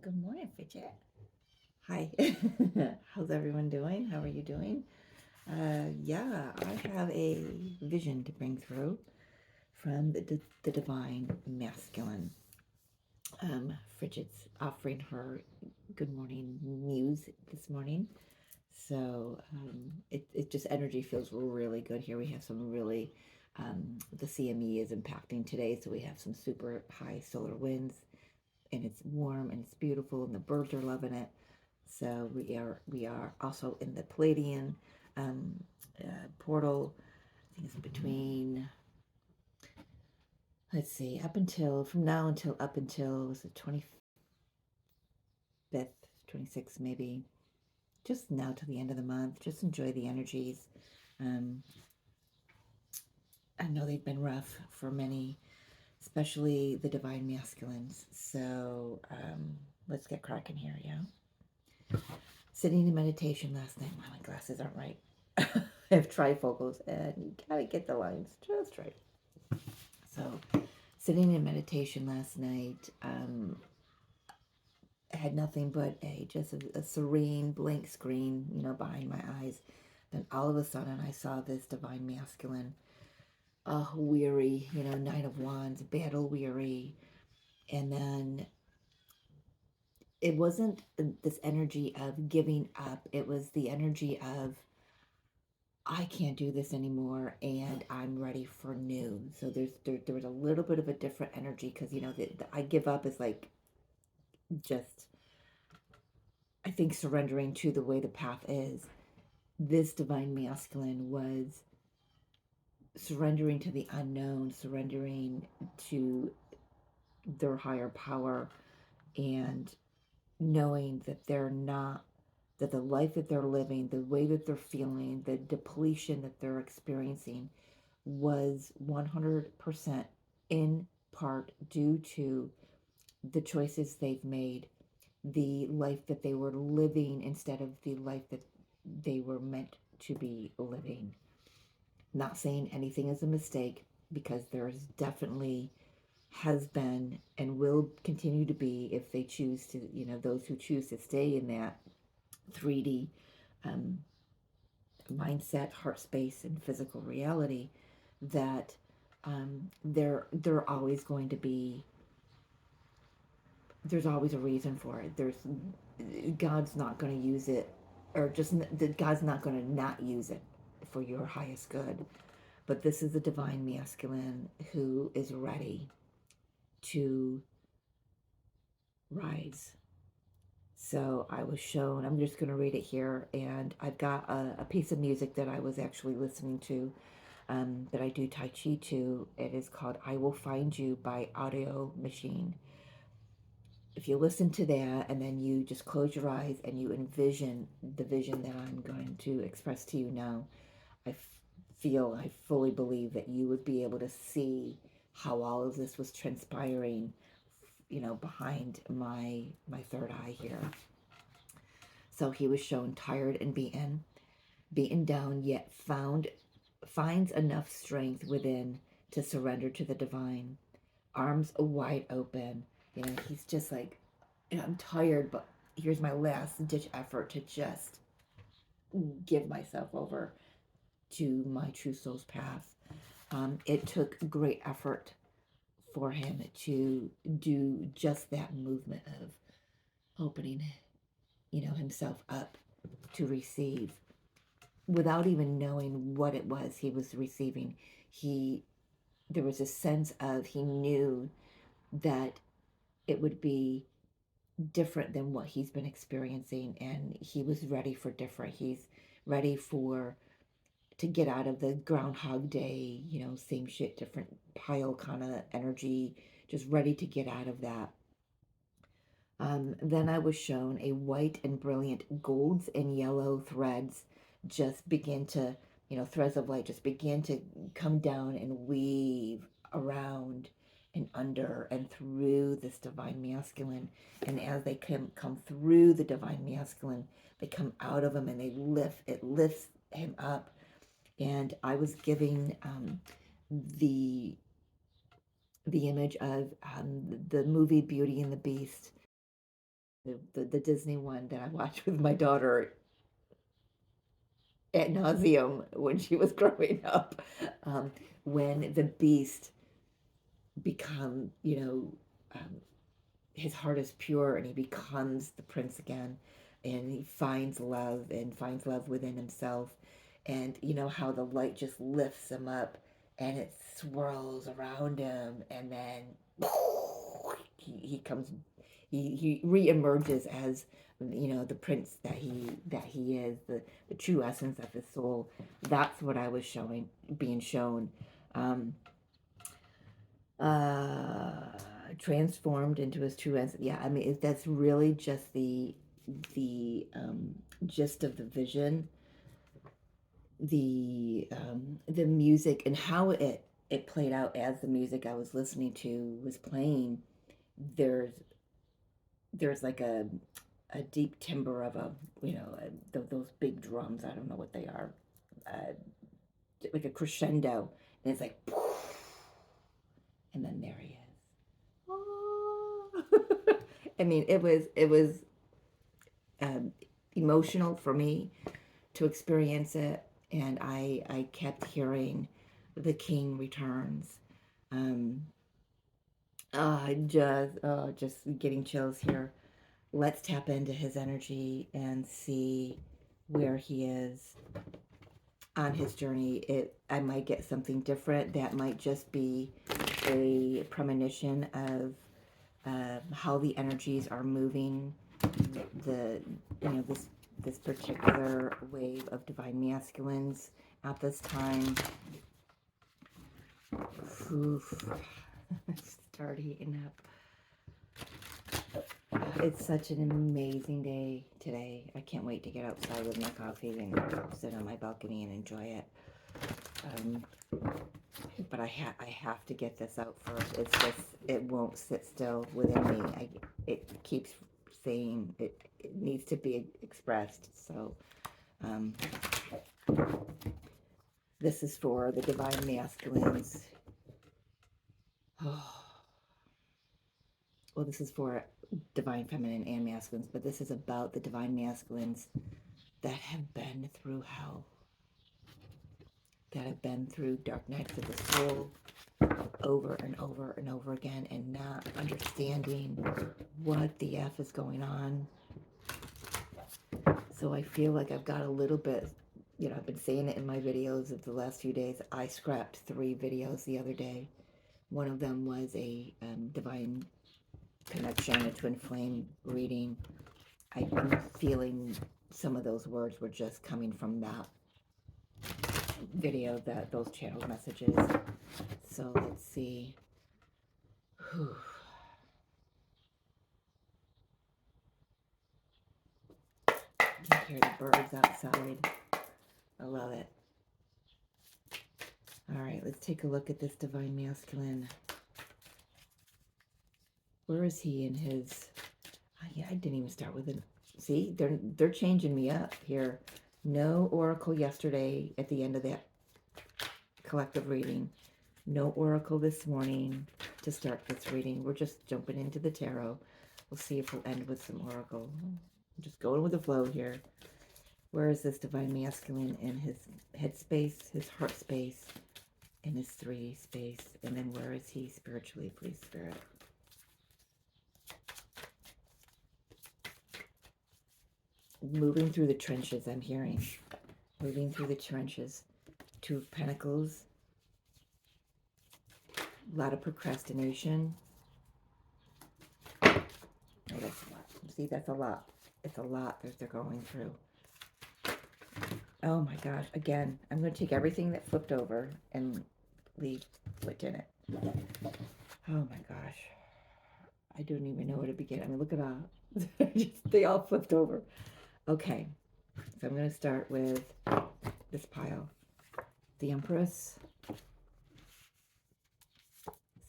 Good morning, Fidget. Hi. How's everyone doing? How are you doing? Yeah, I have a vision to bring through from the divine masculine. Fidget's offering her good morning muse this morning. So it just energy feels really good here. We have some really, the CME is impacting today. So we have some super high solar winds and it's warm and it's beautiful and the birds are loving it. So we are also in the Palladian um, portal. I think it's between, let's see, up until from now until up until was it 25th, 26th maybe. Just now to the end of the month. Just enjoy the energies. Um, I know they've been rough for many, especially the divine masculines. So let's get cracking here, yeah. Sitting in meditation last night. My glasses aren't right. I have trifocals and you gotta get the lines just right. So, sitting in meditation last night, I had nothing but a serene blank screen, behind my eyes. Then all of a sudden, I saw this divine masculine, weary, Knight of Wands, battle weary, and then it wasn't this energy of giving up. It was the energy of I can't do this anymore and I'm ready for new. So there was a little bit of a different energy because the I give up is like just I think surrendering to the way the path is. This divine masculine was surrendering to the unknown, surrendering to their higher power and knowing that they're not that the life that they're living, the way that they're feeling, the depletion that they're experiencing was 100% in part due to the choices they've made, the life that they were living instead of the life that they were meant to be living. Not saying anything is a mistake because there's definitely has been and will continue to be if they choose to, those who choose to stay in that 3D um, mindset, heart space, and physical reality, that they're always going to be. There's always a reason for it. God's not going to use it, or just God's not going to not use it for your highest good. But this is the divine masculine who is ready to rise. So I was shown, I'm just going to read it here, and I've got a piece of music that I was actually listening to that I do Tai Chi to. It is called I Will Find You by Audio Machine. If you listen to that and then you just close your eyes and you envision the vision that I'm going to express to you now, I fully believe that you would be able to see how all of this was transpiring, behind my third eye here. So he was shown tired and beaten down, yet finds enough strength within to surrender to the divine. Arms wide open. He's just like, I'm tired, but here's my last ditch effort to just give myself over to my true soul's path. It took great effort for him to do just that movement of opening, himself up to receive without even knowing what it was he was receiving. There was a sense of he knew that it would be different than what he's been experiencing, and he was ready for different. He's ready for to get out of the Groundhog Day, same shit, different pile kind of energy, just ready to get out of that. Then I was shown a white and brilliant golds and yellow threads just begin to, threads of light just begin to come down and weave around and under and through this divine masculine. And as they come through the divine masculine, they come out of him and it lifts him up. And I was giving the image of the movie Beauty and the Beast, the Disney one that I watched with my daughter ad nauseum when she was growing up. Um, when the beast become, his heart is pure and he becomes the prince again, and he finds love and finds love within himself, and you know how the light just lifts him up and it swirls around him, and then he comes, he reemerges as, the prince that he is, the true essence of his soul. That's what I was being shown. um uh Transformed into his true essence. Yeah, I mean, that's really just the gist of the vision. The music and how it played out as the music I was listening to was playing. There's like a deep timbre of those big drums. I don't know what they are. uh, like a crescendo, and it's like and then there he is. I mean, it was um, emotional for me to experience it, and I kept hearing the king returns. um just getting chills here. Let's tap into his energy and see where he is on his journey. I might get something different that might just be a premonition of how the energies are moving. The this particular wave of divine masculines at this time. Oof. Start heating up. It's such an amazing day today. I can't wait to get outside with my coffee and sit on my balcony and enjoy it. Um, but I have to get this out first. It's just, it won't sit still within me. It keeps saying it needs to be expressed. So this is for the divine masculines. Oh. Well, this is for divine feminine and masculines, but this is about the divine masculines that have been through hell, that have been through dark nights of the soul over and over and over again, and not understanding what the F is going on. So I feel like I've got a little bit, I've been saying it in my videos of the last few days. I scrapped 3 videos the other day. One of them was a divine connection, a twin flame reading. I'm feeling some of those words were just coming from that video, those channel messages. So let's see. Whew. You can hear the birds outside. I love it. All right, let's take a look at this divine masculine. Where is he in his? Yeah, I didn't even start with it. See, they're changing me up here. No oracle yesterday at the end of that collective reading. No oracle this morning to start this reading. We're just jumping into the tarot. We'll see if we'll end with some oracle. I'm just going with the flow here. Where is this divine masculine in his head space, his heart space, in his 3D space? And then where is he spiritually, please, Spirit? Moving through the trenches, I'm hearing. Moving through the trenches. 2 of Pentacles. A lot of procrastination. Oh, that's a lot. See, that's a lot. It's a lot that they're going through. Oh my gosh. Again, I'm going to take everything that flipped over and leave what's in it. Oh my gosh. I don't even know where to begin. I mean, look at all. They all flipped over. Okay. So I'm going to start with this pile. The Empress.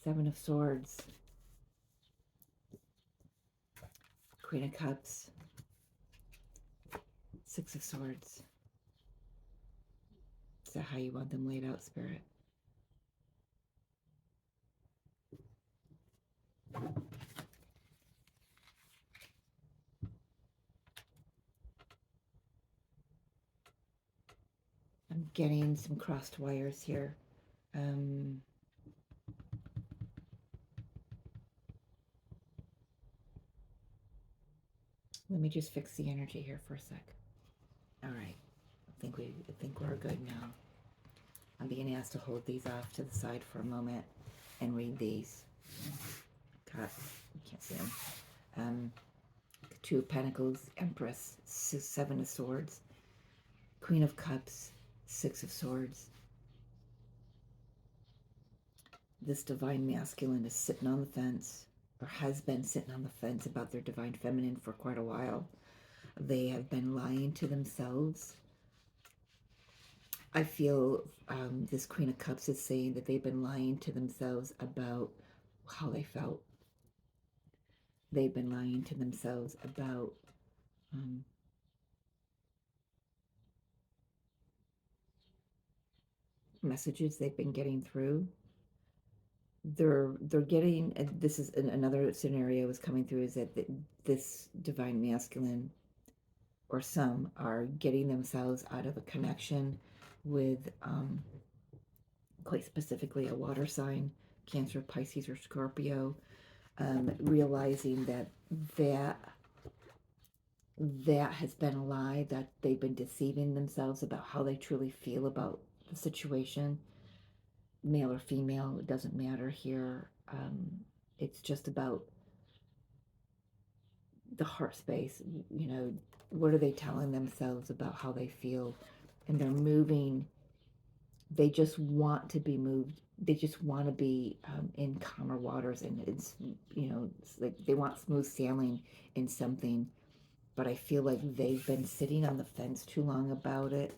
7 of Swords. Queen of Cups. 6 of Swords. Is that how you want them laid out, Spirit? getting some crossed wires here. Um, Let me just fix the energy here for a sec. All right. I think we're good now. I'm being asked to hold these off to the side for a moment and read these. God, you can't see them. Two of Pentacles, Empress, Seven of Swords, Queen of Cups, Six of Swords. This divine masculine is sitting on the fence, or has been sitting on the fence about their divine feminine for quite a while. They have been lying to themselves. I feel this Queen of Cups is saying that they've been lying to themselves about how they felt. They've been lying to themselves about messages they've been getting through. They're getting, this is another scenario is coming through, is that this divine masculine, or some, are getting themselves out of a connection with quite specifically a water sign, Cancer, Pisces, or Scorpio, realizing that that has been a lie, that they've been deceiving themselves about how they truly feel about the situation. Male or female, it doesn't matter here. It's just about the heart space. You know, what are they telling themselves about how they feel? And they're moving. They just want to be moved. They just want to be in calmer waters, and it's, you know, it's like they want smooth sailing in something. But I feel like they've been sitting on the fence too long about it.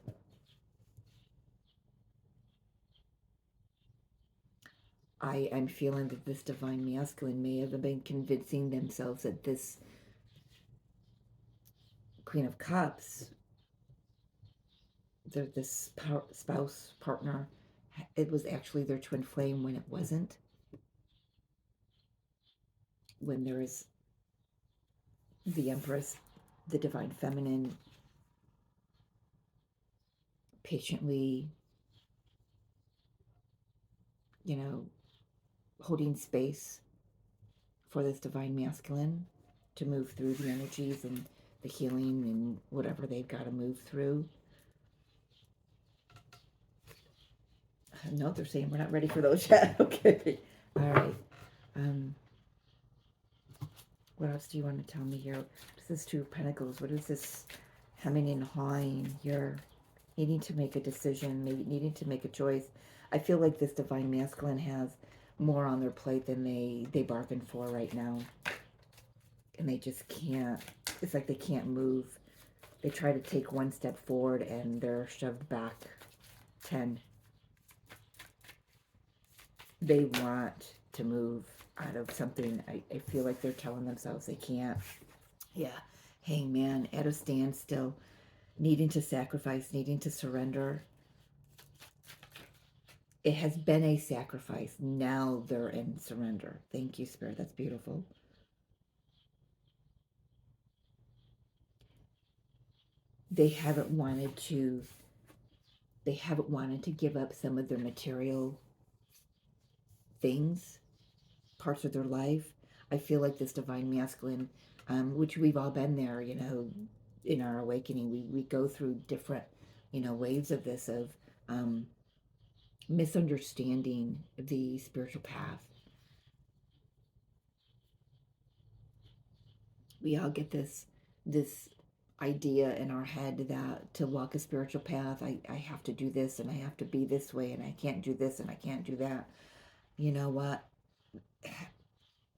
I am feeling that this divine masculine may have been convincing themselves that this Queen of Cups, this spouse, partner, it was actually their twin flame when it wasn't. When there is the Empress, the divine feminine, patiently, you know, holding space for this divine masculine to move through the energies and the healing and whatever they've got to move through. No, they're saying we're not ready for those yet. Okay. All right. What else do you want to tell me here? What is this Two of Pentacles? What is this hemming and hawing here? Needing to make a decision, maybe needing to make a choice. I feel like this divine masculine has more on their plate than they bargained for right now. And they just can't, it's like they can't move. They try to take one step forward and they're shoved back 10. They want to move out of something. I feel like they're telling themselves they can't. Yeah. Hangman, at a standstill, needing to sacrifice, needing to surrender. It has been a sacrifice. Now they're in surrender. Thank you, Spirit. That's beautiful. They haven't wanted to give up some of their material things, parts of their life. I feel like this divine masculine, which we've all been there, you know, in our awakening, we go through different, you know, waves of this, of misunderstanding the spiritual path. We all get this idea in our head that to walk a spiritual path, I have to do this and I have to be this way and I can't do this and I can't do that. You know what?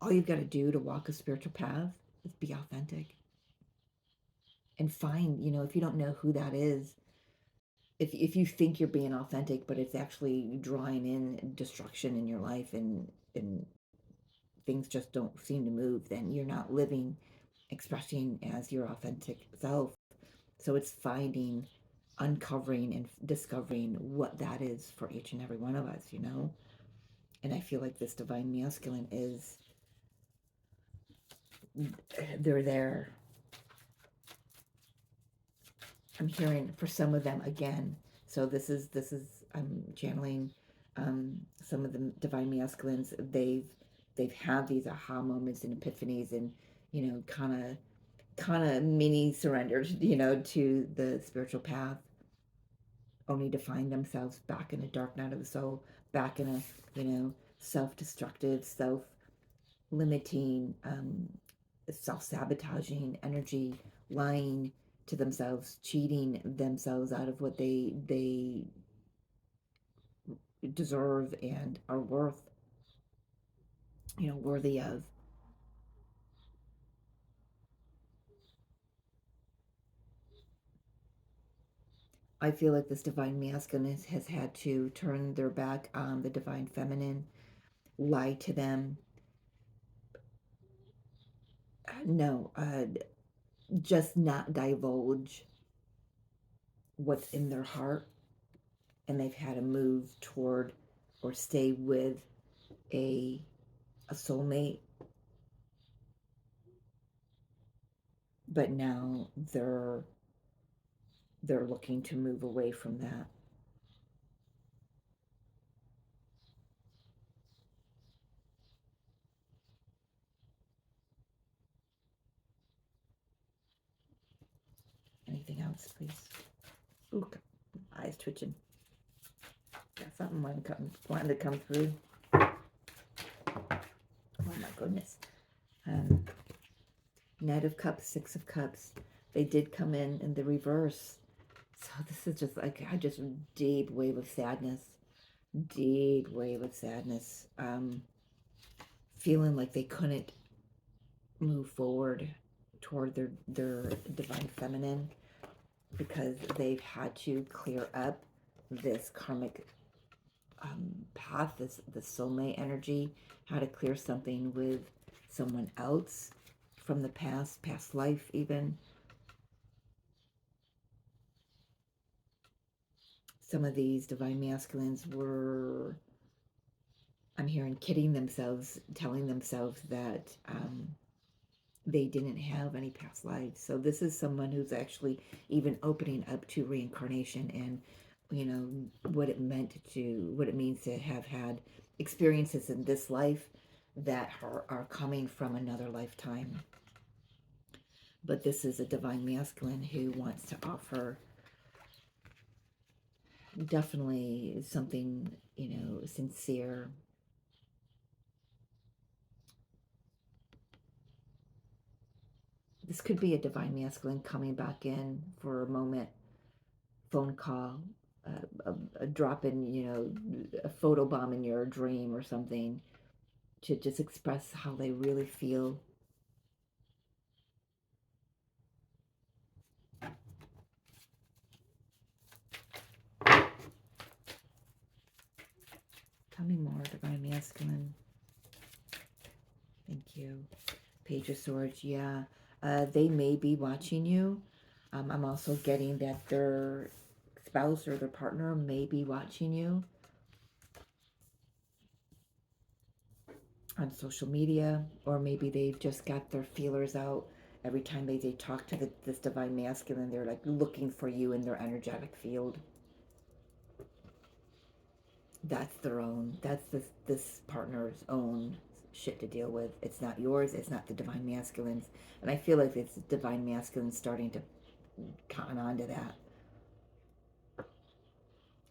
All you've got to do to walk a spiritual path is be authentic. And find, you know, if you don't know who that is, if you think you're being authentic, but it's actually drawing in destruction in your life, and things just don't seem to move, then you're not living, expressing as your authentic self. So it's finding, uncovering, and discovering what that is for each and every one of us, you know? And I feel like this divine masculine is, they're there. I'm hearing for some of them, again, So this is I'm channeling some of the divine masculines. They've had these aha moments and epiphanies, and kind of mini surrendered, to the spiritual path, only to find themselves back in a dark night of the soul, back in a self-destructive, self-limiting, self-sabotaging energy, lying to themselves, cheating themselves out of what they deserve and are worthy of. I feel like this divine masculine has had to turn their back on the divine feminine, lie to them. No, just not divulge what's in their heart, and they've had to move toward or stay with a a soulmate, but now they're looking to move away from that. Anything else, please? Ooh, eyes twitching. Got something wanting to come through. Oh my goodness. Um, Knight of Cups, Six of Cups. They did come in the reverse. So this is just like just deep wave of sadness. Deep wave of sadness. Feeling like they couldn't move forward toward their divine feminine because they've had to clear up this karmic path, this soulmate energy, how to clear something with someone else from the past life even. Some of these divine masculines were, I'm hearing, kidding themselves, telling themselves that they didn't have any past lives. So this is someone who's actually even opening up to reincarnation and what it means to have had experiences in this life that are coming from another lifetime. But this is a divine masculine who wants to offer definitely something, sincere. This could be a divine masculine coming back in for a moment, phone call, a drop in, a photo bomb in your dream or something, to just express how they really feel. Tell me more, divine masculine. Thank you. Page of Swords, yeah. They may be watching you. I'm also getting that their spouse or their partner may be watching you on social media, or maybe they've just got their feelers out. Every time they talk to this divine masculine, they're like looking for you in their energetic field. That's their own, that's this partner's own shit to deal with. It's not yours, it's not the divine masculine's. And I feel like it's divine masculine starting to cotton on to that.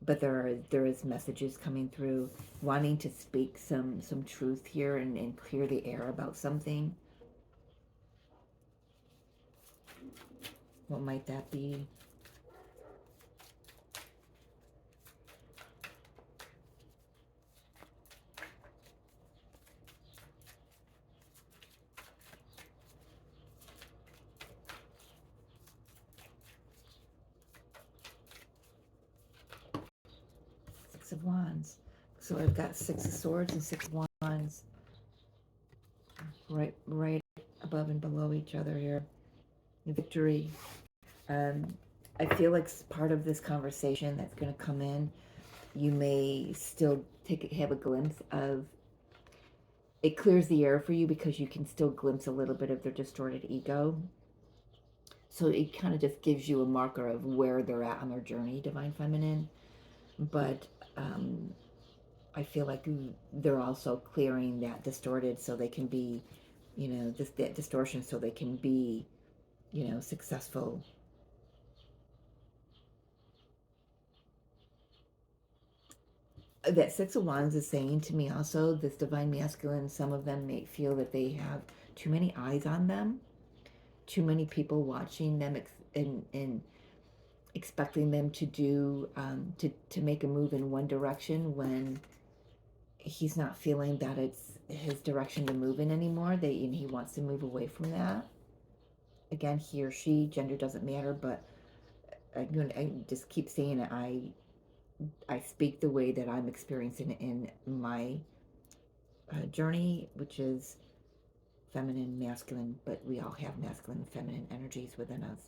But there is messages coming through, wanting to speak some truth here and clear the air about something. What might that be? Six of Wands. So I've got Six of Swords and Six of Wands right above and below each other here. Victory. I feel like part of this conversation that's going to come in, you may still have a glimpse of, it clears the air for you because you can still glimpse a little bit of their distorted ego. So it kind of just gives you a marker of where they're at on their journey, Divine Feminine. But I feel like they're also clearing that distorted so they can be, that distortion so they can be, successful. That Six of Wands is saying to me also, this Divine Masculine, some of them may feel that they have too many eyes on them, too many people watching them and expecting them to do, to make a move in one direction when he's not feeling that it's his direction to move in anymore. He wants to move away from that. Again, he or she, gender doesn't matter, but I just keep saying it. I speak the way that I'm experiencing it in my journey, which is feminine, masculine, but we all have masculine and feminine energies within us.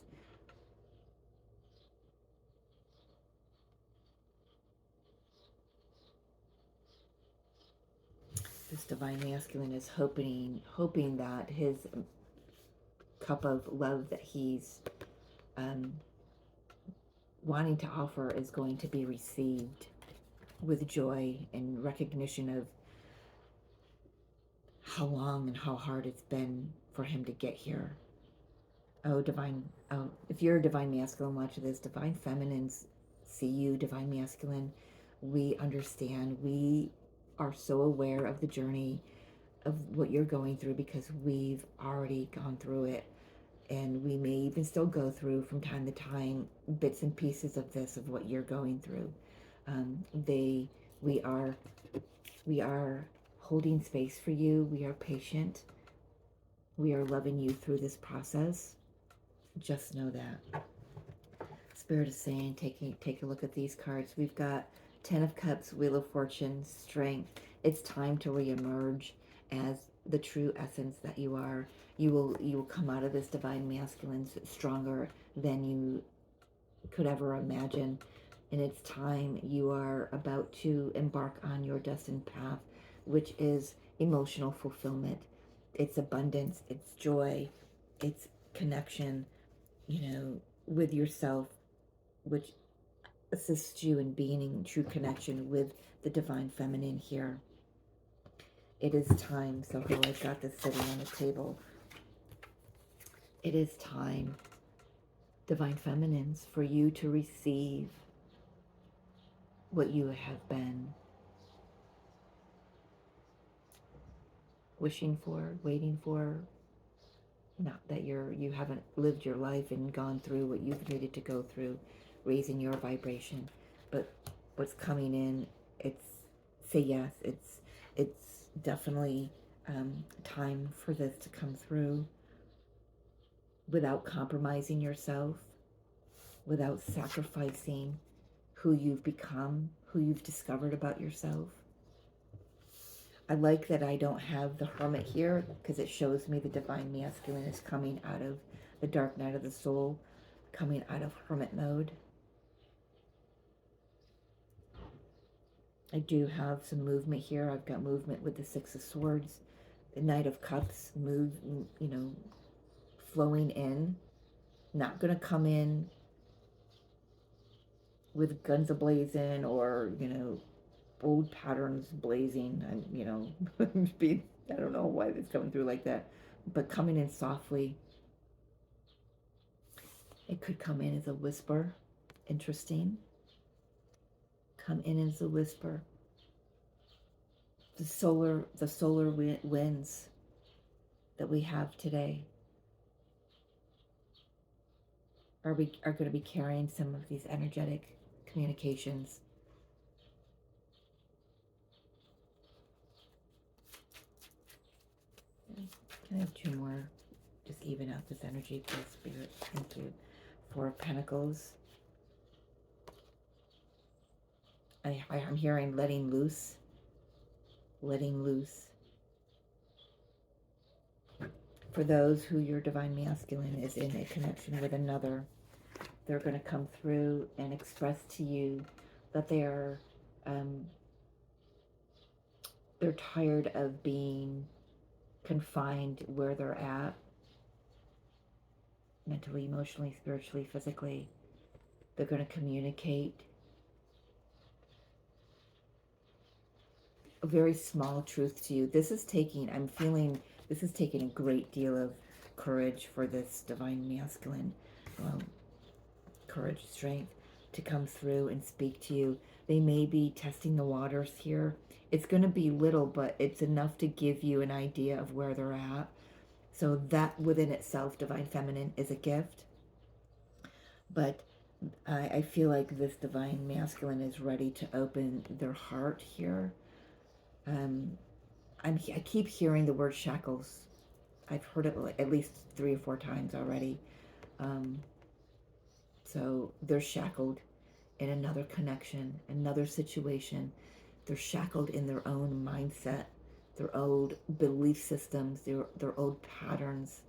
This divine masculine is hoping that his cup of love that he's wanting to offer is going to be received with joy and recognition of how long and how hard it's been for him to get here. If you're a divine masculine, watch this. Divine feminines see you, divine masculine. We understand. We are so aware of the journey of what you're going through because we've already gone through it. And we may even still go through from time to time bits and pieces of this, of what you're going through. We are holding space for you. We are patient. We are loving you through this process. Just know that. Spirit is saying, take a look at these cards. We've got Ten of Cups, Wheel of Fortune, Strength. It's time to reemerge as the true essence that you are. You will come out of this divine masculine stronger than you could ever imagine. And it's time. You are about to embark on your destined path, which is emotional fulfillment. It's abundance, it's joy, it's connection, with yourself, which assists you in being in true connection with the divine feminine here. It is time. So here I've got this sitting on the table. It is time, divine feminines, for you to receive what you have been wishing for, waiting for. Not that you haven't lived your life and gone through what you've needed to go through, raising your vibration, but what's coming in, say yes. It's definitely time for this to come through without compromising yourself, without sacrificing who you've become, who you've discovered about yourself. I like that I don't have the Hermit here because it shows me the divine masculine is coming out of the dark night of the soul, coming out of hermit mode. I do have some movement here. I've got movement with the Six of Swords, the Knight of Cups, flowing in. Not going to come in with guns a-blazing or, old patterns blazing. And, I don't know why it's coming through like that. But coming in softly. It could come in as a whisper. Interesting. Come in as a whisper. The solar winds that we have today are going to be carrying some of these energetic communications. Can I have two more? Just even out this energy, please, Spirit. Thank you. Four of Pentacles. I'm hearing letting loose. Letting loose. For those who your divine masculine is in a connection with another, they're going to come through and express to you that they're tired of being confined where they're at. mentally, emotionally, spiritually, physically. They're going to communicate a very small truth to you. This is taking, I'm feeling, this is taking a great deal of courage for this divine masculine, um, courage, strength to come through and speak to you. They may be testing the waters here. It's going to be little, but it's enough to give you an idea of where they're at. So that within itself, divine feminine is a gift. But I feel like this divine masculine is ready to open their heart here. Um, I keep hearing the word shackles. I've heard it at least 3 or 4 times already. Um, so they're shackled in another connection, another situation. They're shackled in their own mindset, their old belief systems, their old patterns.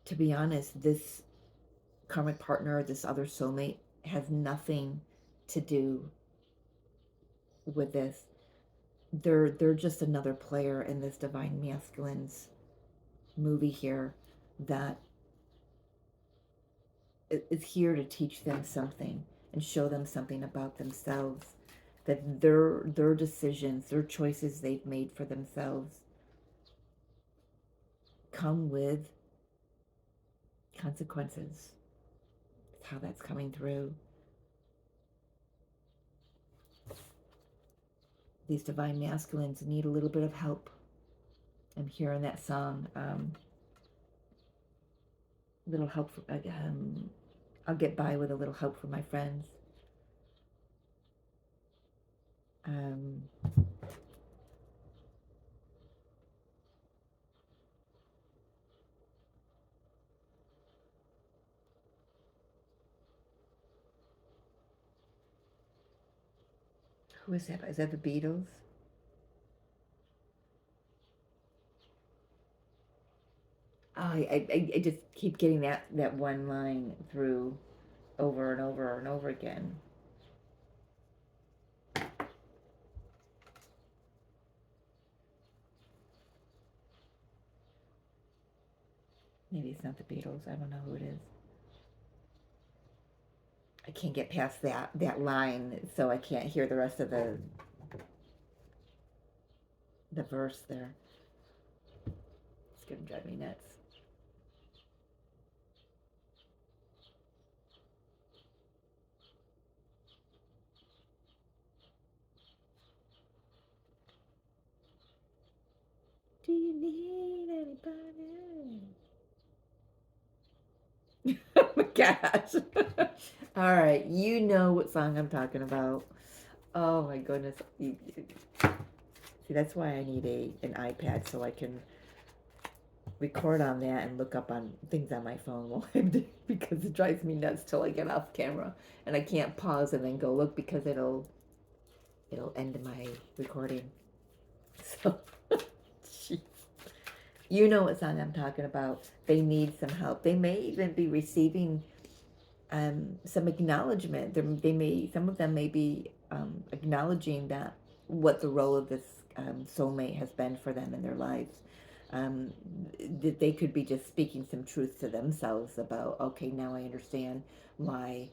To be honest, this karmic partner, this other soulmate, has nothing to do with this. They're just another player in this divine masculine's movie here that is here to teach them something and show them something about themselves, that their decisions, their choices they've made for themselves come with consequences. That's how that's coming through. These divine masculines need a little bit of help. I'm hearing that song, little help from, I'll get by with a little help from my friends. Um, who is that? Is that the Beatles? Oh, I just keep getting that one line through over and over and over again. Maybe it's not the Beatles. I don't know who it is. I can't get past that line, so I can't hear the rest of the verse there. It's gonna drive me nuts. Do you need anybody? Oh my gosh. All right, you know what song I'm talking about. Oh my goodness. See, that's why I need an iPad so I can record on that and look up on things on my phone while I'm doing, because it drives me nuts till I get off camera and I can't pause and then go look because it'll end my recording. So, jeez. You know what song I'm talking about. They need some help. They may even be receiving some acknowledgement. Some of them may be acknowledging that what the role of this soulmate has been for them in their lives. That they could be just speaking some truth to themselves about, okay, now I understand why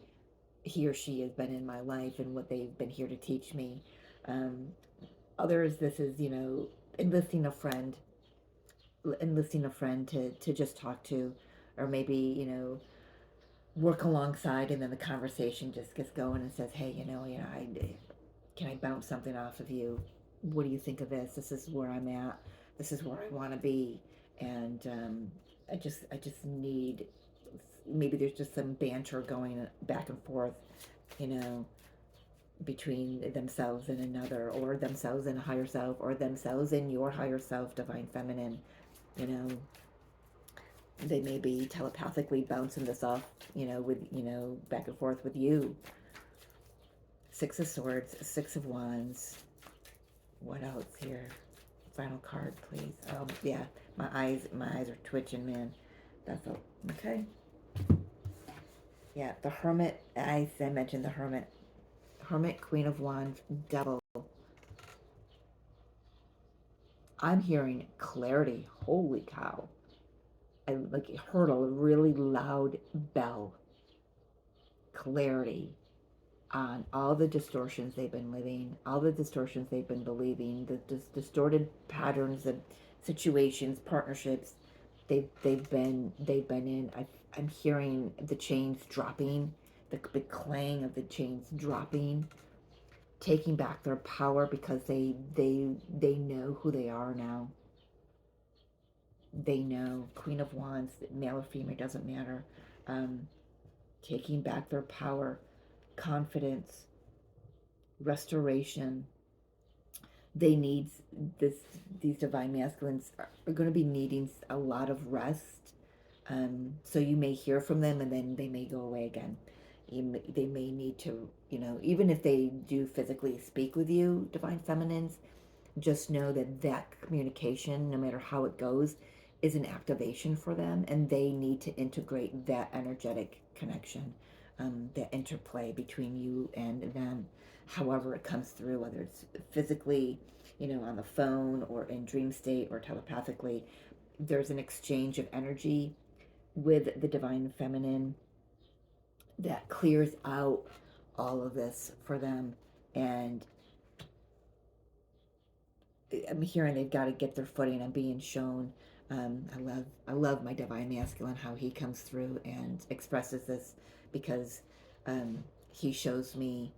he or she has been in my life and what they've been here to teach me. Um, Others, this is, enlisting a friend, to just talk to, or maybe, work alongside, and then the conversation just gets going and says, hey, can I bounce something off of you? What do you think of this? This is where I'm at. This is where I want to be. And I just need, maybe there's just some banter going back and forth, between themselves and another, or themselves and a higher self, or themselves and your higher self, divine feminine. You know, they may be telepathically bouncing this off, with, back and forth with you. Six of Swords, Six of Wands. What else here? Final card, please. Yeah, my eyes are twitching, man. That's all. Okay. Yeah, the Hermit. I mentioned the Hermit. Hermit, Queen of Wands, Devil. I'm hearing clarity. Holy cow. I like heard a really loud bell, clarity on all the distortions they've been living, all the distortions they've been believing, the distorted patterns of situations, partnerships they've been in. I'm hearing the chains dropping, the clang of the chains dropping, taking back their power because they know who they are now. They know Queen of Wands, male or female, doesn't matter. Um, Taking back their power, confidence, restoration. They need this. These divine masculines are going to be needing a lot of rest. So you may hear from them, and then they may go away again. They may need to, even if they do physically speak with you, divine feminines, just know that that communication, no matter how it goes, is an activation for them, and they need to integrate that energetic connection, that interplay between you and them, however it comes through, whether it's physically, on the phone or in dream state or telepathically. There's an exchange of energy with the divine feminine that clears out all of this for them. And I'm hearing they've got to get their footing. I'm being shown. I love my divine masculine, how he comes through and expresses this, because he shows me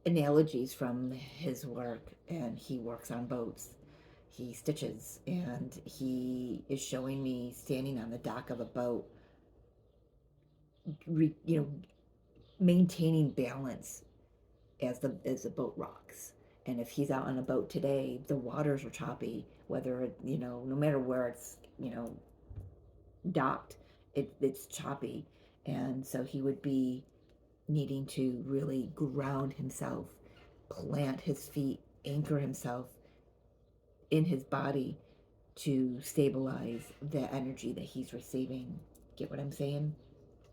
analogies from his work, and he works on boats. He stitches, and he is showing me standing on the dock of a boat, you know, maintaining balance as the boat rocks. And if he's out on a boat today, the waters are choppy, whether no matter where it's docked, it's choppy. And so he would be needing to really ground himself, plant his feet, anchor himself in his body to stabilize the energy that he's receiving. Get what I'm saying?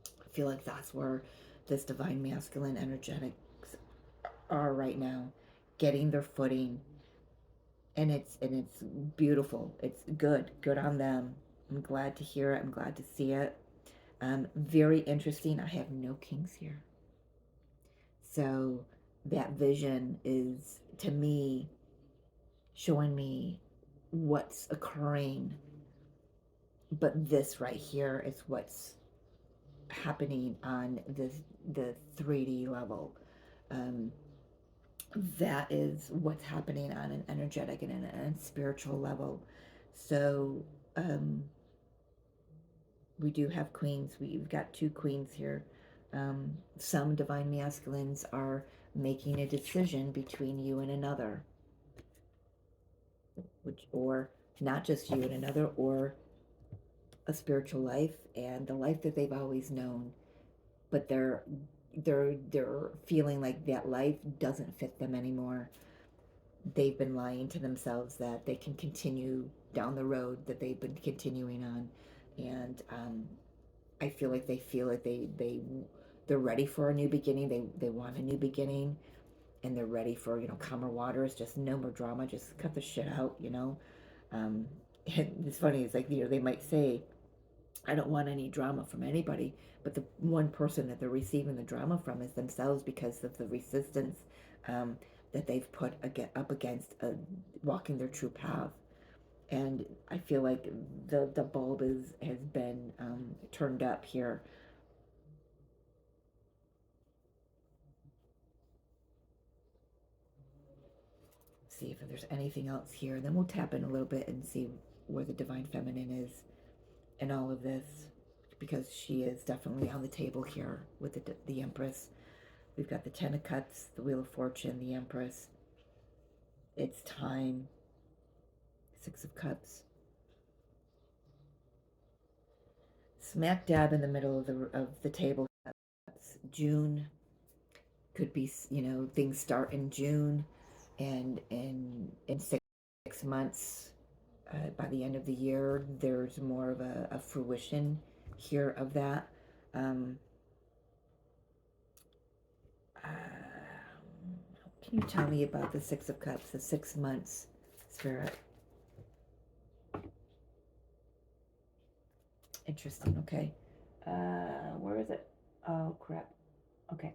I feel like that's where this divine masculine energetics are right now, getting their footing. And it's beautiful. It's good on them. I'm glad to hear it. I'm glad to see it. Very interesting. I have no kings here, so that vision is, to me, showing me what's occurring. But this right here is what's happening on the 3D level. Um, that is what's happening on an energetic and a spiritual level. So we do have queens. We've got two queens here. Some divine masculines are making a decision between you and another, or not just you and another, or a spiritual life and the life that they've always known, but they're feeling like that life doesn't fit them anymore. They've been lying to themselves that they can continue down the road that they've been continuing on. And I feel like they're ready for a new beginning. They want a new beginning, and they're ready for calmer waters. Just no more drama. Just cut the shit out. um, and it's funny, it's like they might say, I don't want any drama from anybody, but the one person that they're receiving the drama from is themselves, because of the resistance um, that they've put up against walking their true path. And I feel like the bulb has been turned up here. See if there's anything else here, and then we'll tap in a little bit and see where the divine feminine is in all of this, because she is definitely on the table here with the Empress. We've got the Ten of Cups, the Wheel of Fortune, the Empress. It's time. Six of Cups. Smack dab in the middle of the table. June could be, things start in June, and in 6 months, by the end of the year, there's more of a fruition here of that. Um, uh, can you tell me about the Six of Cups, the 6 months, Spirit? Interesting. Okay. Where is it? Oh, crap. Okay.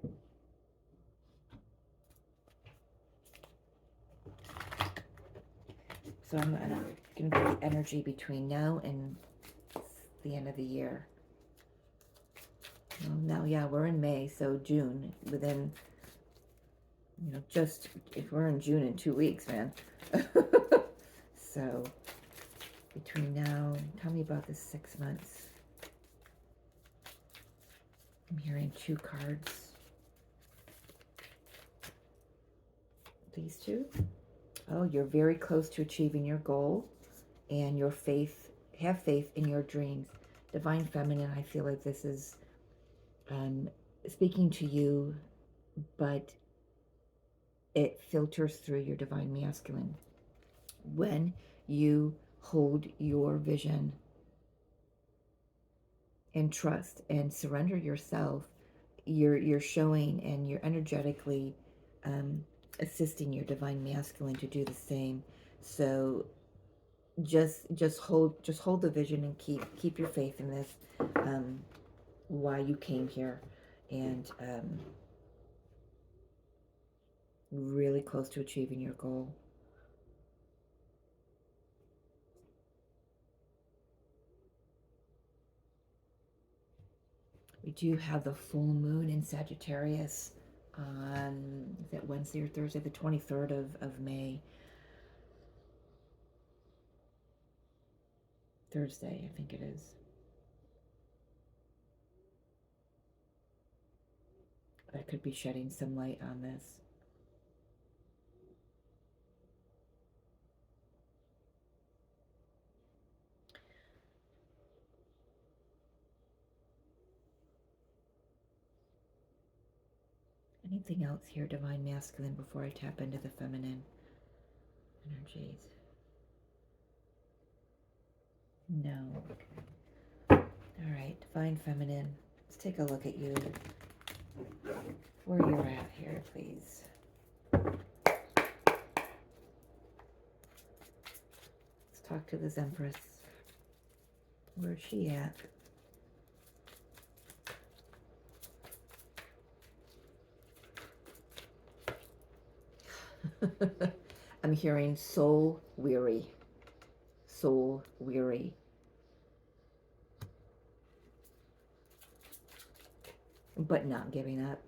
So I'm going to get the energy between now and the end of the year. Well, now, yeah, we're in May, so June, within, just, if we're in June in 2 weeks, man. So, between now, tell me about this 6 months. I'm hearing 2 cards. These 2? Oh, you're very close to achieving your goal, and your faith, have faith in your dreams. Divine Feminine, I feel like this is speaking to you, but it filters through your Divine Masculine. When you hold your vision and trust and surrender yourself, you're showing, and you're energetically assisting your Divine Masculine to do the same. So just hold the vision and keep your faith in this, why you came here, and really close to achieving your goal. We do have the full moon in Sagittarius on, is that Wednesday or Thursday? The 23rd of May. Thursday, I think it is. That could be shedding some light on this. Anything else here, Divine Masculine, before I tap into the feminine energies? No. All right, Divine Feminine. Let's take a look at you. Where you're at here, please. Let's talk to this Empress. Where's she at? I'm hearing soul weary. Soul weary. But not giving up.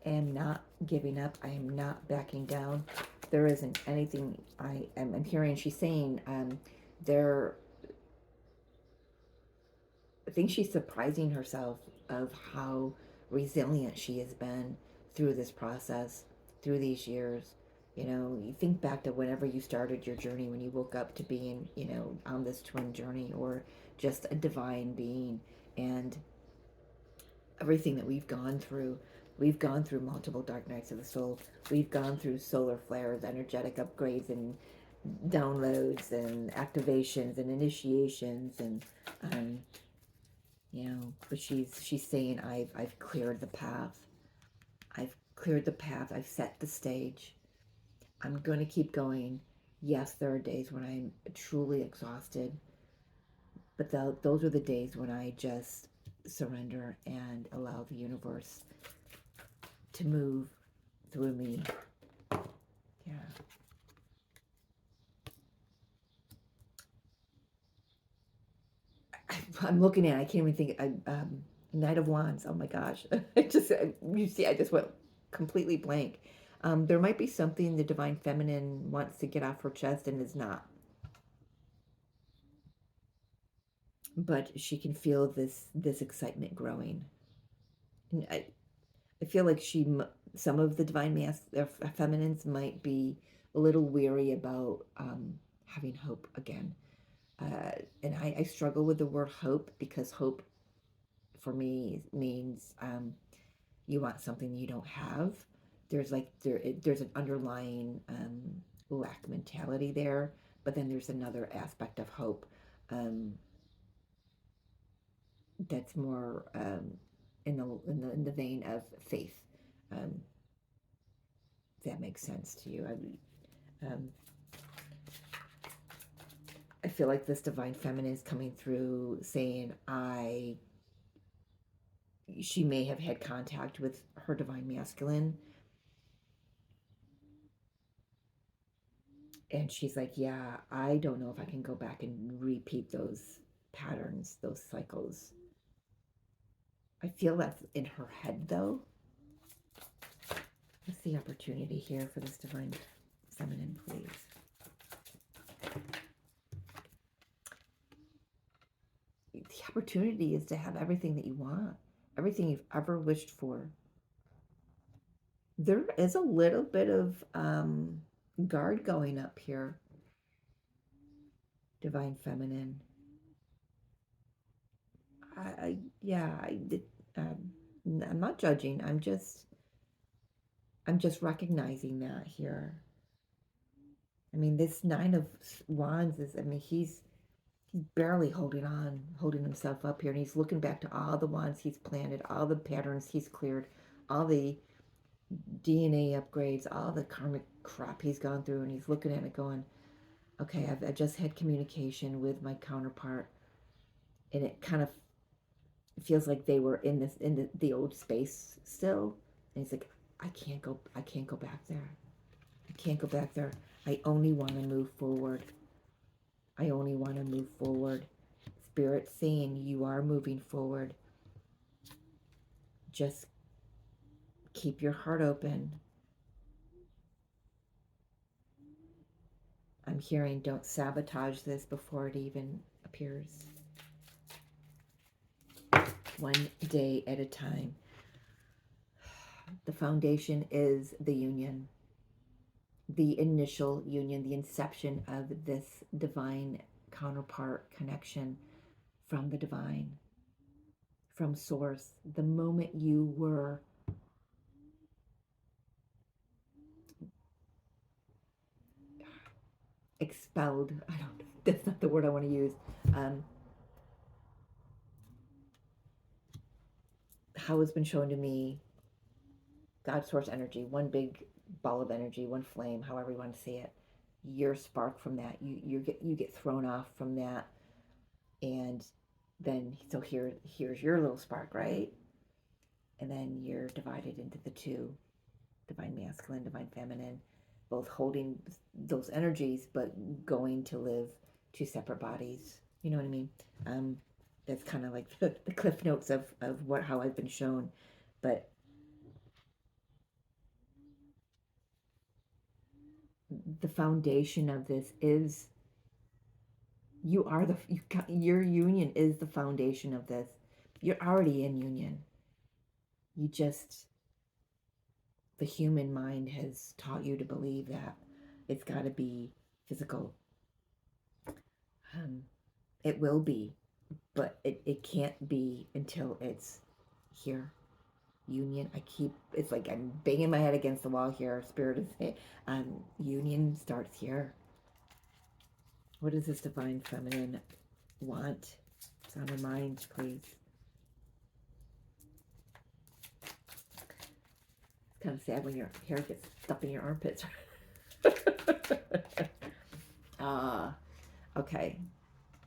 I am not giving up. I am not backing down. There isn't anything I'm hearing. She's saying I think she's surprising herself of how resilient she has been through this process, through these years. You think back to whenever you started your journey, when you woke up to being, on this twin journey, or just a divine being, and everything that we've gone through. We've gone through multiple dark nights of the soul. We've gone through solar flares, energetic upgrades, and downloads, and activations, and initiations, and but she's saying, I've cleared the path. I've cleared the path. I've set the stage. I'm going to keep going. Yes, there are days when I'm truly exhausted, but those are the days when I just surrender and allow the universe to move through me. Yeah. I'm looking at it, I can't even think. Knight of Wands. Oh my gosh. You see, I just went completely blank. There might be something the Divine Feminine wants to get off her chest and is not. But she can feel this excitement growing. And I feel like some of the Divine Feminines might be a little weary about having hope again. And I struggle with the word hope, because hope for me means you want something you don't have. There's an underlying lack mentality there, but then there's another aspect of hope that's more in the vein of faith. If that makes sense to you. I feel like this divine feminine is coming through saying she may have had contact with her divine masculine, and she's like, yeah, I don't know if I can go back and repeat those patterns, those cycles. I feel that's in her head, though. What's the opportunity here for this divine feminine, please? The opportunity is to have everything that you want, everything you've ever wished for. There is a little bit of guard going up here, divine feminine. Yeah, I'm not judging. I'm just recognizing that here. I mean, this Nine of Wands is, I mean, he's barely holding himself up here, and he's looking back to all the wands he's planted, all the patterns he's cleared, all the DNA upgrades, all the karmic crap he's gone through, and he's looking at it going, okay, I just had communication with my counterpart, and it kind of feels like they were in the old space still, and he's like, I can't go back there. I can't go back there. I only want to move forward. I only want to move forward. Spirit saying you are moving forward. Just keep your heart open. I'm hearing don't sabotage this before it even appears. One day at a time. The foundation is the union. The initial union, the inception of this divine counterpart connection from the divine, from source. The moment you were expelled, that's not the word I want to use. How it's been shown to me, God source energy, one big ball of energy, one flame, however you want to see it. You're spark from that. You get thrown off from that, and then so here's your little spark, right? And then you're divided into the two, divine masculine, divine feminine, both holding those energies but going to live two separate bodies. You know what I mean? That's kind of like the cliff notes of how I've been shown, but the foundation of this is your union is the foundation of this. You're already in union. You just, the human mind has taught you to believe that it's got to be physical. It will be, but it can't be until it's here. Union. It's like I'm banging my head against the wall here. Spirit is saying, union starts here. What does this divine feminine want? It's on her mind, please. It's kind of sad when your hair gets stuck in your armpits. Okay.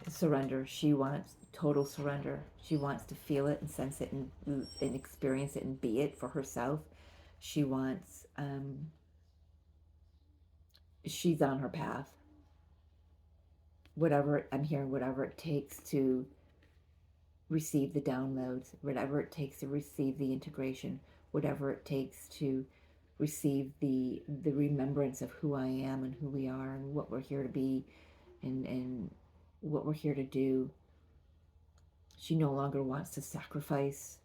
Surrender. She wants total surrender. She wants to feel it and sense it and experience it and be it for herself. She wants, she's on her path. Whatever, I'm hearing whatever it takes to receive the downloads, whatever it takes to receive the integration, whatever it takes to receive the remembrance of who I am and who we are and what we're here to be and what we're here to do. She no longer wants to sacrifice,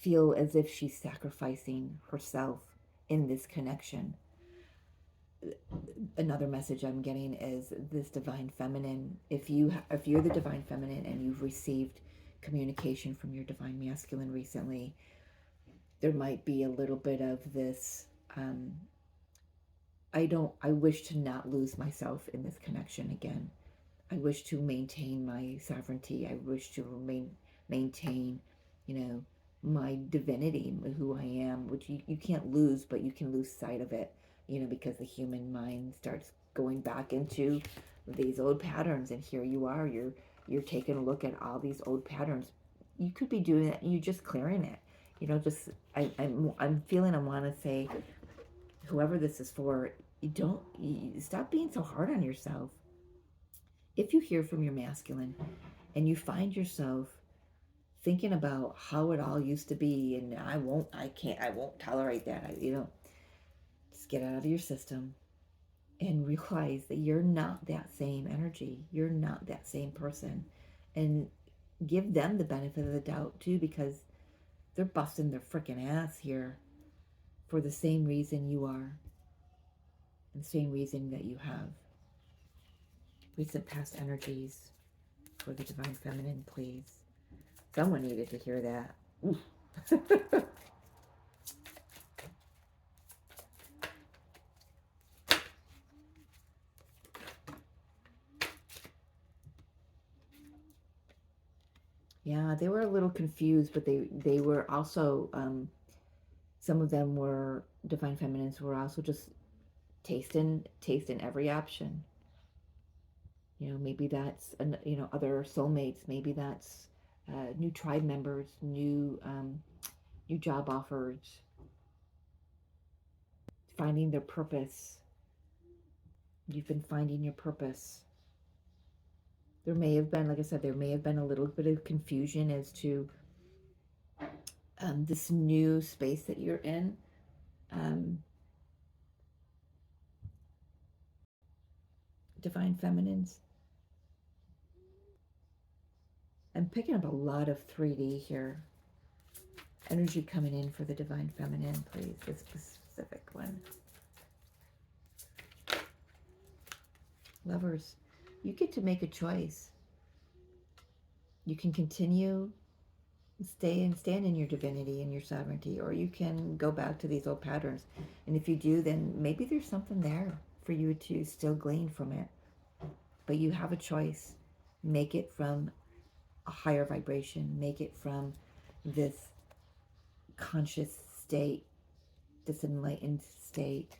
feel as if she's sacrificing herself in this connection. Another message I'm getting is this divine feminine. If you're the divine feminine and you've received communication from your divine masculine recently, there might be a little bit of this, I wish to not lose myself in this connection again. I wish to maintain my sovereignty. I wish to maintain, my divinity, who I am, which you can't lose, but you can lose sight of it, because the human mind starts going back into, these old patterns, and here you are, you're taking a look at all these old patterns. You could be doing that, and you're just clearing it. Just I'm feeling, I want to say, whoever this is for, stop being so hard on yourself. If you hear from your masculine and you find yourself thinking about how it all used to be, and I won't tolerate that, just get out of your system and realize that you're not that same energy. You're not that same person. And give them the benefit of the doubt too, because they're busting their freaking ass here for the same reason you are, and the same reason that you have. Recent past energies for the Divine Feminine, please. Someone needed to hear that. Yeah, they were a little confused, but they were also, some of them were, Divine Feminines were also just tasting every option. Maybe that's, other soulmates. Maybe that's new tribe members, new job offers, finding their purpose. You've been finding your purpose. There may have been, like I said, there may have been a little bit of confusion as to this new space that you're in. Divine Feminines. I'm picking up a lot of 3D here. Energy coming in for the Divine Feminine, please. This specific one. Lovers, you get to make a choice. You can continue, stand in your divinity and your sovereignty, or you can go back to these old patterns. And if you do, then maybe there's something there for you to still glean from it. But you have a choice. Make it from a higher vibration. Make it from this conscious state, this enlightened state.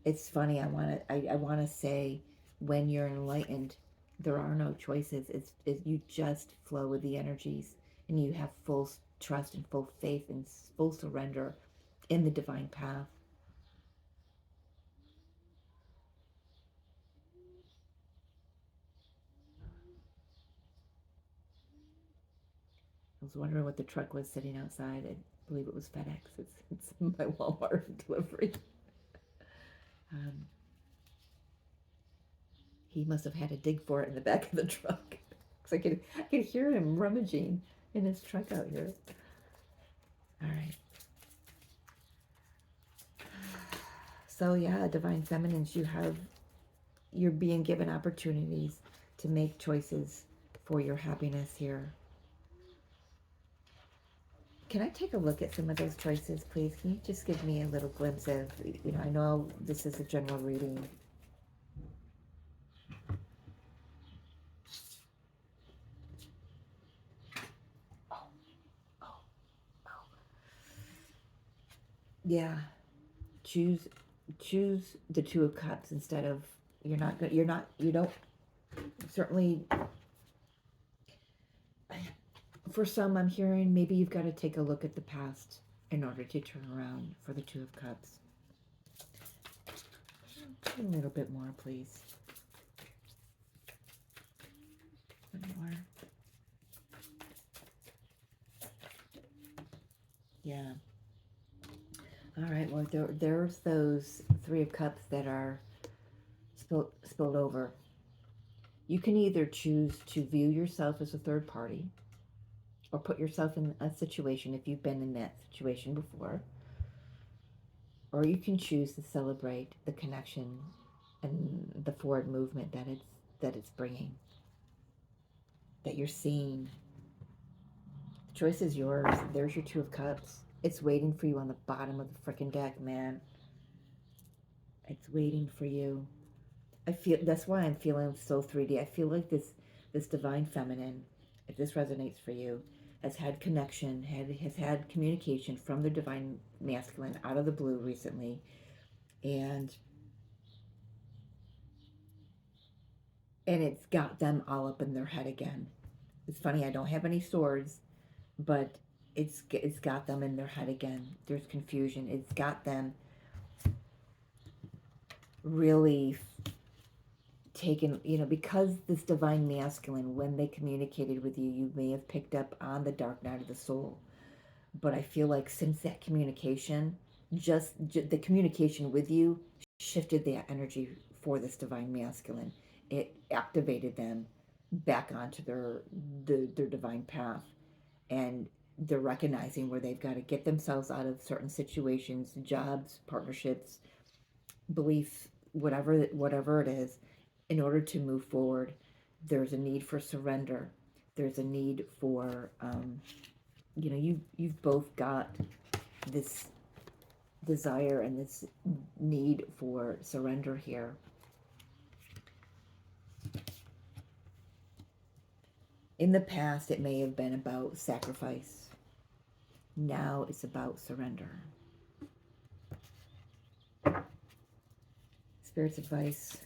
It's funny, I want to say, when you're enlightened, there are no choices. You just flow with the energies, and you have full trust and full faith and full surrender in the divine path. I was wondering what the truck was sitting outside. I believe it was FedEx. It's my Walmart delivery. He must have had to dig for it in the back of the truck, because I could hear him rummaging in his truck out here. All right. So yeah, Divine Feminines, you're being given opportunities to make choices for your happiness here. Can I take a look at some of those choices, please? Can you just give me a little glimpse of, I know this is a general reading. Yeah. Choose the Two of Cups instead of, you don't, certainly, for some, I'm hearing maybe you've got to take a look at the past in order to turn around for the Two of Cups. A little bit more, please. One more. Yeah. All right, well, there's those Three of Cups that are spilled over. You can either choose to view yourself as a third party, or put yourself in a situation, if you've been in that situation before, or you can choose to celebrate the connection and the forward movement that it's bringing, that you're seeing. The choice is yours. There's your Two of Cups. It's waiting for you on the bottom of the freaking deck, man. It's waiting for you. That's why I'm feeling so 3D. I feel like this Divine Feminine, if this resonates for you, has had connection, has had communication from the Divine Masculine out of the blue recently, and and it's got them all up in their head again. It's funny, I don't have any swords, but it's got them in their head again. There's confusion. It's got them really taken, because this divine masculine, when they communicated with you, you may have picked up on the dark night of the soul. But I feel like since that communication, just the communication with you shifted that energy for this divine masculine. It activated them back onto their divine path, and they're recognizing where they've got to get themselves out of certain situations, jobs, partnerships, beliefs, whatever it is, in order to move forward. There's a need for surrender. There's a need for you've both got this desire and this need for surrender here. In the past, it may have been about sacrifice. Now it's about surrender. Spirit's advice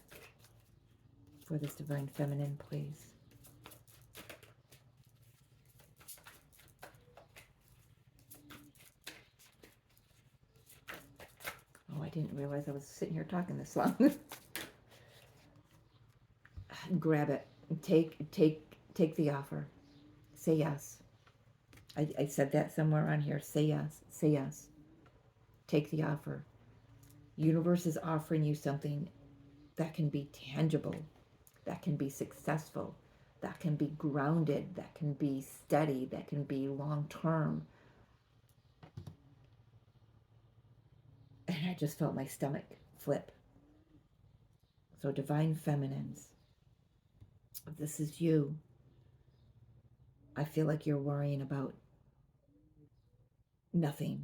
for this divine feminine, please. Oh, I didn't realize I was sitting here talking this long. Grab it. Take the offer. Say yes. I said that somewhere on here. Say yes. Say yes. Take the offer. Universe is offering you something that can be tangible, that can be successful, that can be grounded, that can be steady, that can be long term. And I just felt my stomach flip. So, divine feminines, if this is you, I feel like you're worrying about nothing.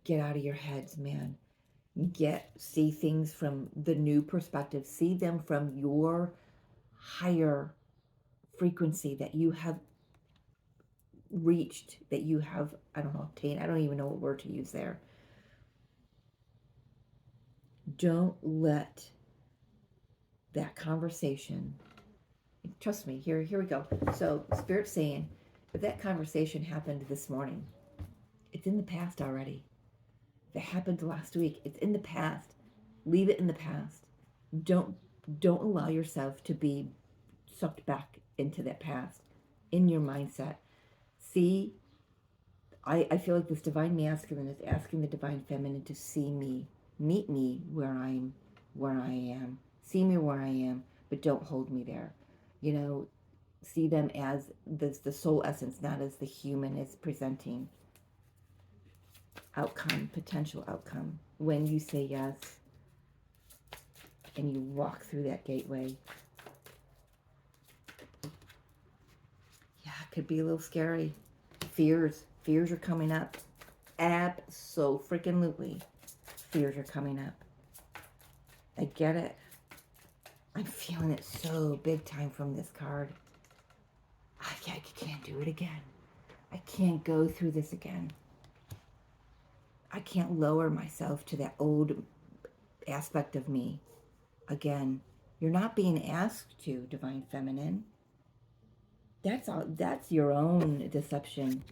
Get out of your heads, man. See things from the new perspective. See them from your higher frequency that you have reached, that you have, I don't know, obtained. I don't even know what word to use there. Don't let that conversation, trust me, here we go. So Spirit's saying, if that conversation happened this morning, it's in the past already. If it happened last week, it's in the past. Leave it in the past. Don't allow yourself to be sucked back into that past in your mindset. See, I feel like this divine masculine is asking the divine feminine to see me, meet me where I am, see me where I am, but don't hold me there. See them as the soul essence, not as the human is presenting. Outcome, potential outcome. When you say yes and you walk through that gateway, yeah, it could be a little scary. Fears are coming up. Abso-freaking-lutely. Fears are coming up. I get it. I'm feeling it so big time from this card. I can't do it again. I can't go through this again. I can't lower myself to that old aspect of me again. You're not being asked to, divine feminine. That's your own deception.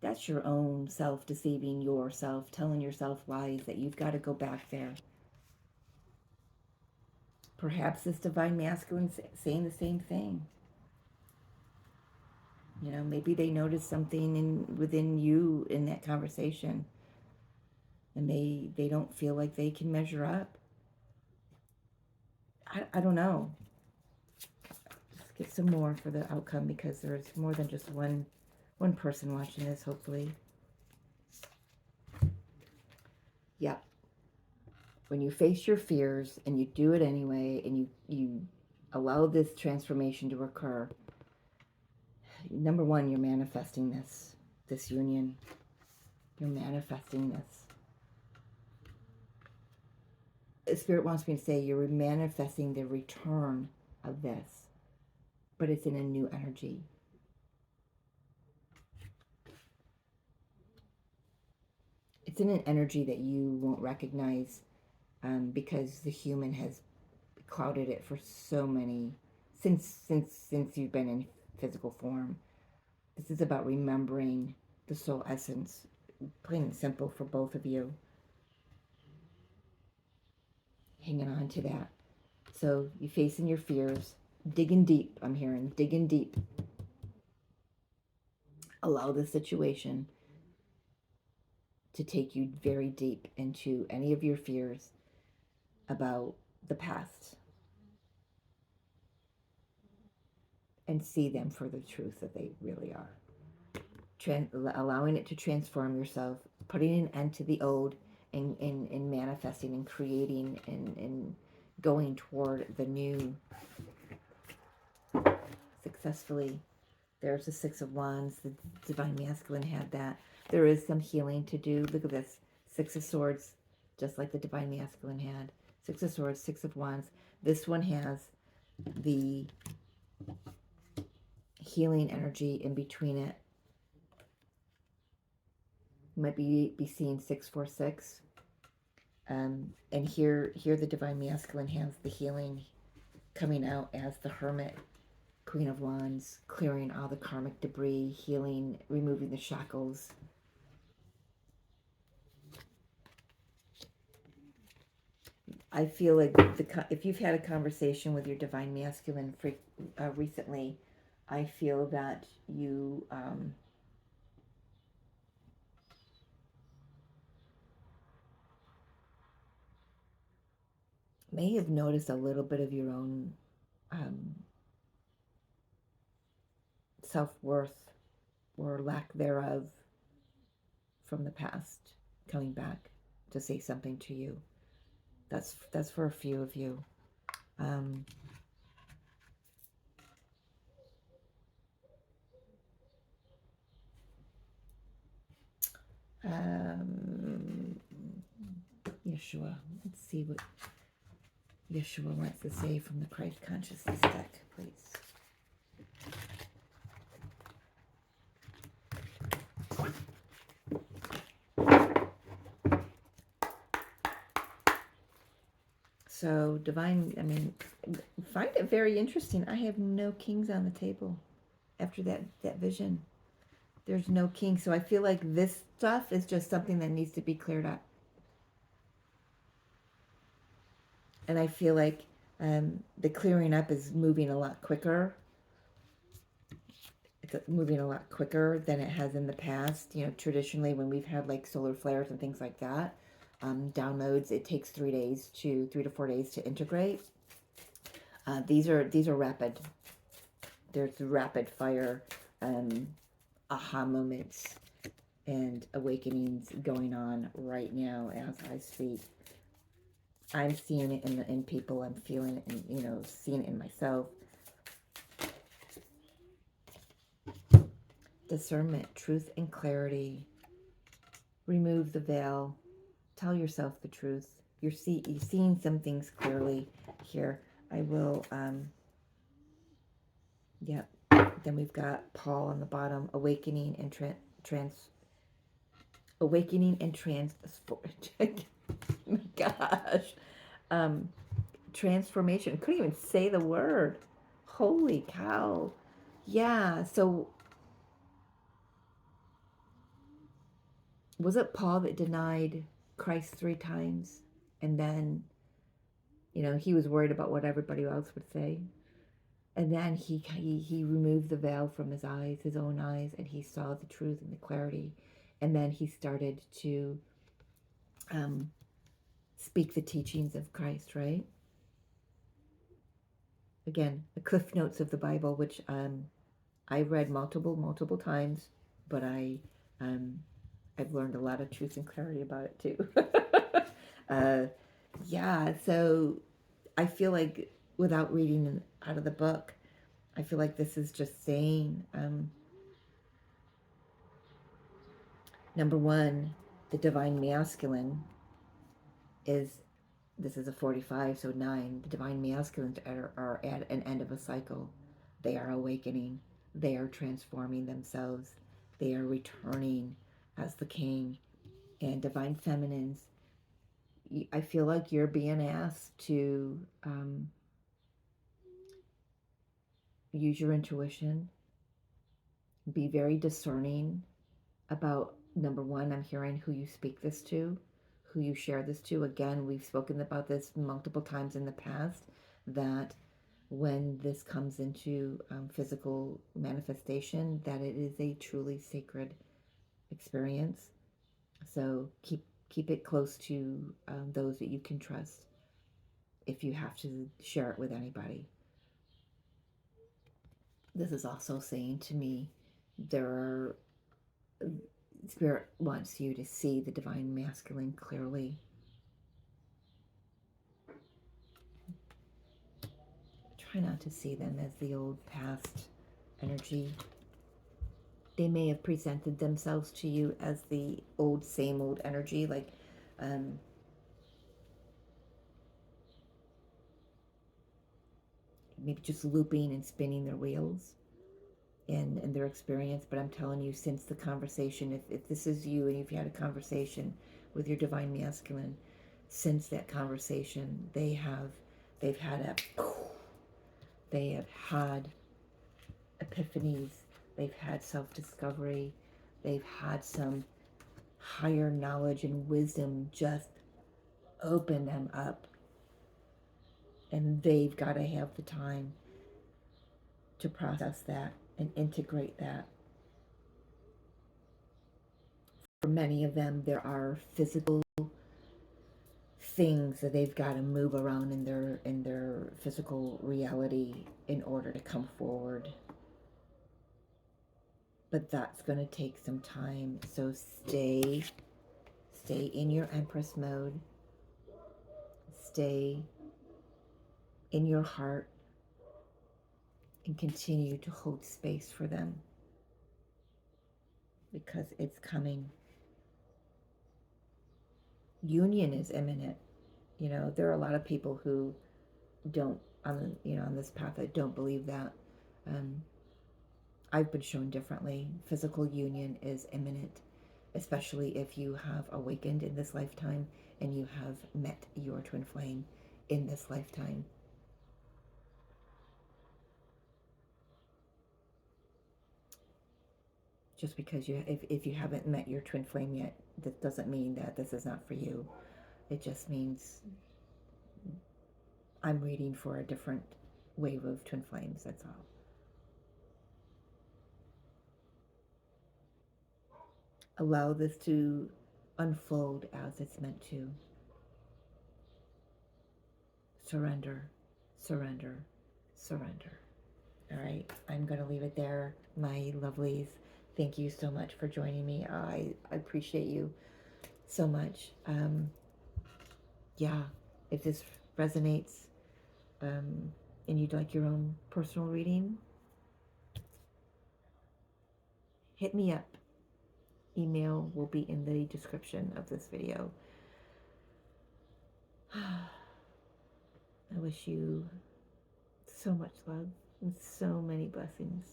That's your own self-deceiving yourself, telling yourself lies that you've got to go back there. Perhaps this divine masculine saying the same thing. Maybe they noticed something within you in that conversation, and they don't feel like they can measure up. I don't know. Let's get some more for the outcome, because there's more than just one person watching this, hopefully. Yep. When you face your fears and you do it anyway, and you allow this transformation to occur, number one, you're manifesting this union. You're manifesting this. Spirit wants me to say you're manifesting the return of this, but it's in a new energy. It's in an energy that you won't recognize, because the human has clouded it for so many since you've been in physical form. This is about remembering the soul essence, plain and simple for both of you. Hanging on to that. So you facing your fears, digging deep. I'm hearing digging deep. Allow the situation to take you very deep into any of your fears about the past and see them for the truth that they really are. Allowing it to transform yourself, putting an end to the old, and manifesting and creating and going toward the new successfully. There's the Six of Wands. The Divine Masculine had that. There is some healing to do. Look at this. Six of Swords, just like the Divine Masculine had. Six of Swords, Six of Wands. This one has the healing energy in between it. You might be seeing 646. And here the Divine Masculine has the healing coming out as the Hermit, Queen of Wands, clearing all the karmic debris, healing, removing the shackles. I feel like if you've had a conversation with your Divine Masculine recently, I feel that you may have noticed a little bit of your own self-worth or lack thereof from the past coming back to say something to you. That's for a few of you. Yeshua. Let's see what Yeshua wants to say from the Christ Consciousness deck, please. So, divine, I mean, find it very interesting. I have no kings on the table after that vision. There's no king. So I feel like this stuff is just something that needs to be cleared up. And I feel like the clearing up is moving a lot quicker. It's moving a lot quicker than it has in the past. You know, traditionally when we've had like solar flares and things like that, downloads, it takes 3 to 4 days to integrate. These are rapid. There's rapid fire aha moments and awakenings going on right now as I speak. I'm seeing it in people. I'm feeling it, and seeing it in myself. Discernment, truth, and clarity. Remove the veil. Tell yourself the truth. You're seeing some things clearly here. I will. Yep. Then we've got Paul on the bottom. Awakening and awakening and my gosh. Transformation. Couldn't even say the word. Holy cow. Yeah, so was it Paul that denied Christ 3 times? And then, he was worried about what everybody else would say. And then he removed the veil from his eyes, his own eyes, and he saw the truth and the clarity. And then he started to speak the teachings of Christ, right? Again, the Cliff Notes of the Bible, which I've read multiple times, but I've learned a lot of truth and clarity about it too. Yeah, so I feel like without reading out of the book, I feel like this is just saying, number one, the Divine Masculine this is a 45, so 9. The Divine Masculines are at an end of a cycle. They are awakening. They are transforming themselves. They are returning as the king. And Divine Feminines, I feel like you're being asked to use your intuition, be very discerning about, number one, I'm hearing who you speak this to, who you share this to. Again, we've spoken about this multiple times in the past, that when this comes into physical manifestation, that it is a truly sacred experience. So keep it close to those that you can trust if you have to share it with anybody. This is also saying to me, there are, Spirit wants you to see the divine masculine clearly. Try not to see them as the old past energy. They may have presented themselves to you as the old, same old energy, like maybe just looping and spinning their wheels in their experience. But I'm telling you, since the conversation, if this is you and you've had a conversation with your divine masculine, since that conversation, they've had epiphanies, they've had self-discovery, they've had some higher knowledge and wisdom just open them up, and they've got to have the time to process that and integrate that. For many of them, there are physical things that they've got to move around in their physical reality in order to come forward. But that's going to take some time. So stay in your Empress mode. Stay in your heart and continue to hold space for them, because it's coming. Union is imminent. You know, there are a lot of people who don't, on this path, that don't believe that. I've been shown differently. Physical union is imminent, especially if you have awakened in this lifetime and you have met your twin flame in this lifetime. Just because if you haven't met your twin flame yet, that doesn't mean that this is not for you. It just means I'm reading for a different wave of twin flames, that's all. Allow this to unfold as it's meant to. Surrender, surrender, surrender. All right, I'm going to leave it there, my lovelies. Thank you so much for joining me. I appreciate you so much. Yeah, if this resonates and you'd like your own personal reading, hit me up. Email will be in the description of this video. I wish you so much love and so many blessings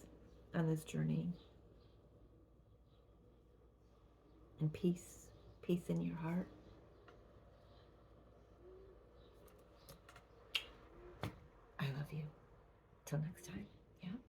on this journey. And peace in your heart. I love you. Till next time.